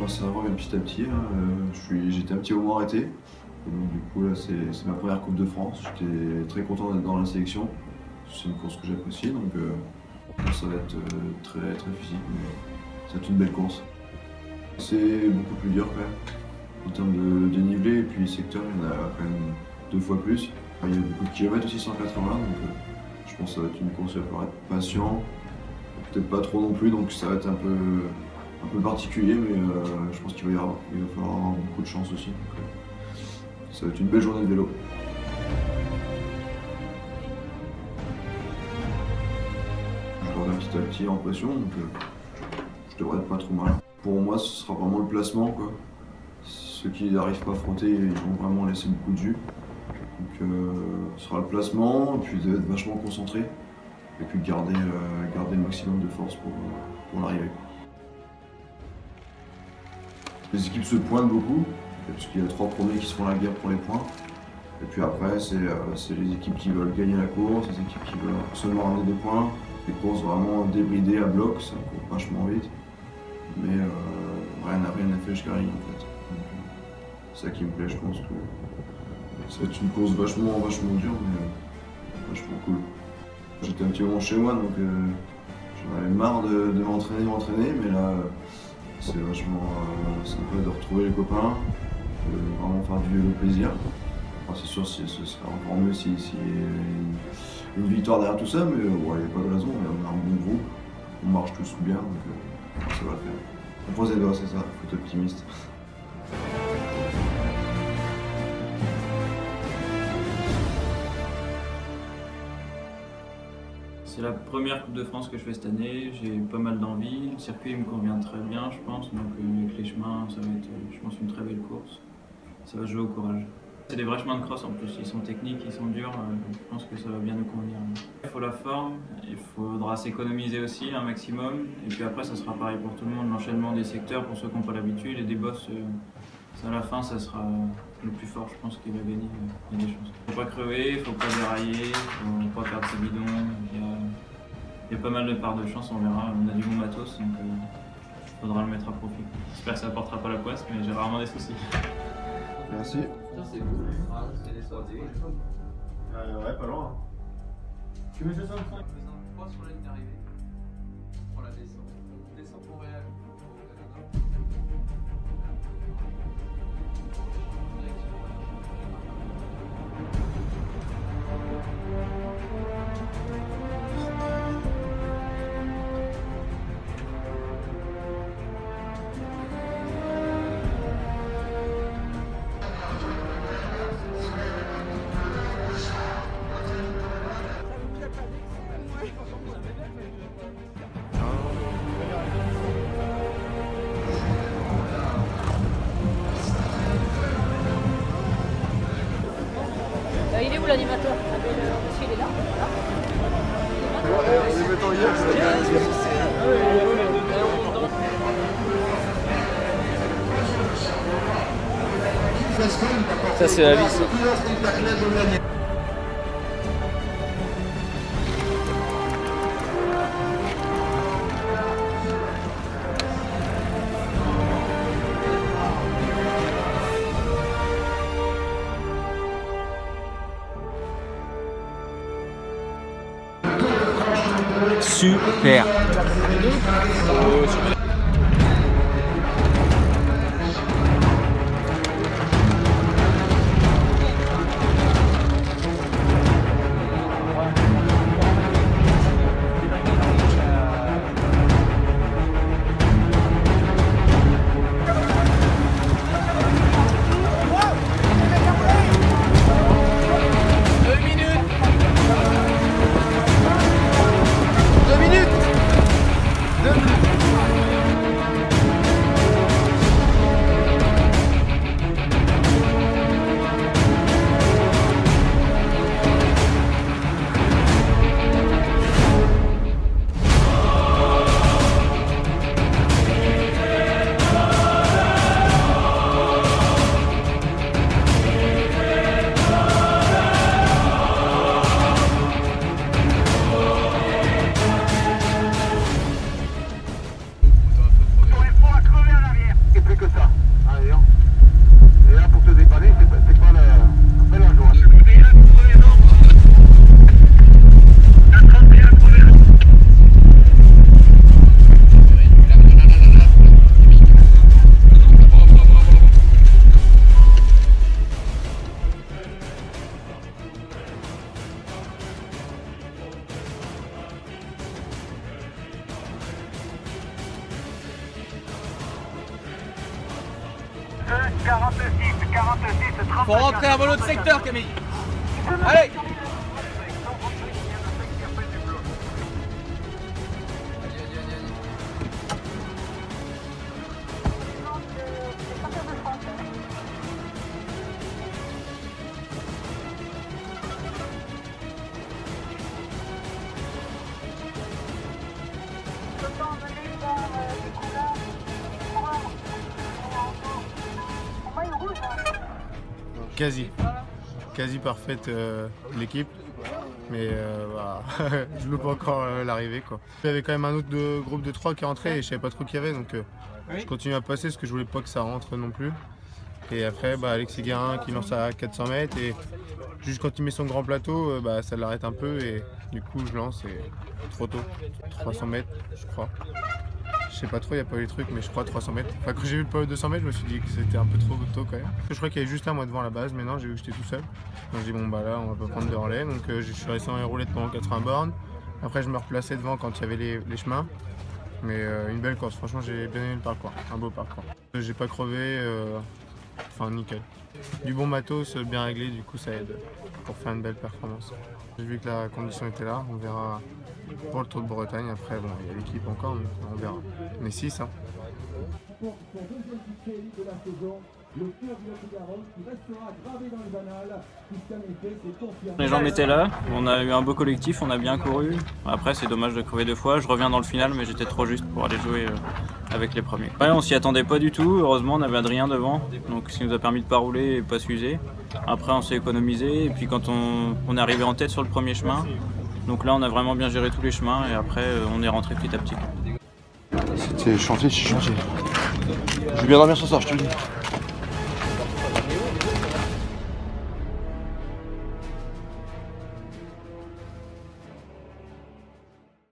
Ça revient petit à petit. J'étais un petit moment arrêté. Et donc, du coup, là, c'est ma première Coupe de France. J'étais très content d'être dans la sélection. C'est une course que j'apprécie, donc ça va être très, très physique, mais ça va être une belle course. C'est beaucoup plus dur quand même, en termes de dénivelé, et puis secteur, il y en a quand même 2 fois plus. Il y a beaucoup de kilomètres aussi, 180, donc je pense que ça va être une course, il va falloir être patient, peut-être pas trop non plus, donc ça va être un peu particulier, mais je pense qu'il va falloir avoir beaucoup de chance aussi. Donc, ça va être une belle journée de vélo. Je reviens petit à petit en pression, donc je devrais être pas trop mal. Pour moi, ce sera vraiment le placement, quoi. Ceux qui n'arrivent pas à frotter, ils vont vraiment laisser beaucoup de jus. Donc ce sera le placement, et puis d'être vachement concentré, et puis garder le maximum de force pour l'arrivée. Les équipes se pointent beaucoup, puisqu'il y a 3 premiers qui se font la guerre pour les points. Et puis après, c'est les équipes qui veulent gagner la course, les équipes qui veulent seulement ramener des points. Des courses vraiment débridées à bloc, ça court vachement vite. Mais rien n'a fait jusqu'à la ligne en fait. C'est ça qui me plaît, je pense que ça va être une course vachement dure, mais vachement cool. J'étais un petit moment chez moi, donc j'en avais marre de m'entraîner, mais là c'est vachement sympa de retrouver les copains, de vraiment faire du vélo plaisir. Enfin, c'est sûr, ce serait encore mieux s'il y a une victoire derrière tout ça, mais il n'y a pas de raison, on a un bon groupe, on marche tous bien, donc ça va le faire. On croise les doigts, c'est ça, faut être optimiste. C'est la première Coupe de France que je fais cette année, j'ai pas mal d'envie, le circuit me convient très bien je pense, donc avec les chemins ça va être je pense une très belle course, ça va jouer au courage. C'est des vrais chemins de cross en plus, ils sont techniques, ils sont durs, je pense que ça va bien nous convenir. Il faut la forme, il faudra s'économiser aussi un maximum, et puis après ça sera pareil pour tout le monde, l'enchaînement des secteurs pour ceux qui n'ont pas l'habitude, et des bosses, à la fin ça sera le plus fort, je pense qu'il va gagner, il y a des chances. Il ne faut pas crever, il ne faut pas dérailler, il ne faut pas perdre ses bidons, il y a pas mal de parts de chance, on verra, on a du bon matos, donc il faudra le mettre à profit. J'espère que ça ne portera pas la poisse, mais j'ai rarement des soucis. Merci. Ça c'est cool. Ah, c'est descendu. Ouais, pas loin. Tu mets 65 3 sur la ligne d'arrivée. Pour la descente. On descend pour Montréal. Il est où l'animateur? Monsieur, il est là. Ça c'est la vis. Super. Deux minutes. Faut rentrer à mon autre secteur, Camille. Allez. Quasi parfaite l'équipe, mais voilà, je loupe encore l'arrivée quoi. Il y avait quand même un autre groupe de 3 qui rentrait et je savais pas trop qui y avait, donc je continue à passer parce que je voulais pas que ça rentre non plus. Et après Alexis Guérin qui lance à 400 mètres et juste quand il met son grand plateau, ça l'arrête un peu et du coup je lance et trop tôt, 300 mètres je crois. Je sais pas trop, il n'y a pas eu les trucs, mais je crois 300 mètres. Enfin, quand j'ai vu le poids de 200 mètres, je me suis dit que c'était un peu trop tôt quand même. Je crois qu'il y avait juste un moi devant la base, mais non, j'ai vu que j'étais tout seul. Donc j'ai dit bon là, on va pas prendre de relais. Donc je suis resté en roulette pendant 80 bornes. Après, je me replaçais devant quand il y avait les chemins. Mais une belle course, franchement, j'ai bien aimé le parcours, un beau parcours. J'ai pas crevé, enfin nickel. Du bon matos, bien réglé, du coup ça aide pour faire une belle performance. J'ai vu que la condition était là, on verra pour le Tour de Bretagne. Après, bon, il y a l'équipe encore, donc on verra. Mais 6, hein. Les jambes étaient là, on a eu un beau collectif, on a bien couru. Après c'est dommage de crever 2 fois, je reviens dans le final mais j'étais trop juste pour aller jouer avec les premiers. Ouais, on s'y attendait pas du tout, heureusement on avait Adrien devant, donc ce qui nous a permis de pas rouler et pas s'user. Après on s'est économisé et puis quand on est arrivé en tête sur le premier chemin, donc là on a vraiment bien géré tous les chemins et après on est rentré petit à petit. C'était chantier, c'est chantier. Je vais bien dormir ce soir, je te le dis.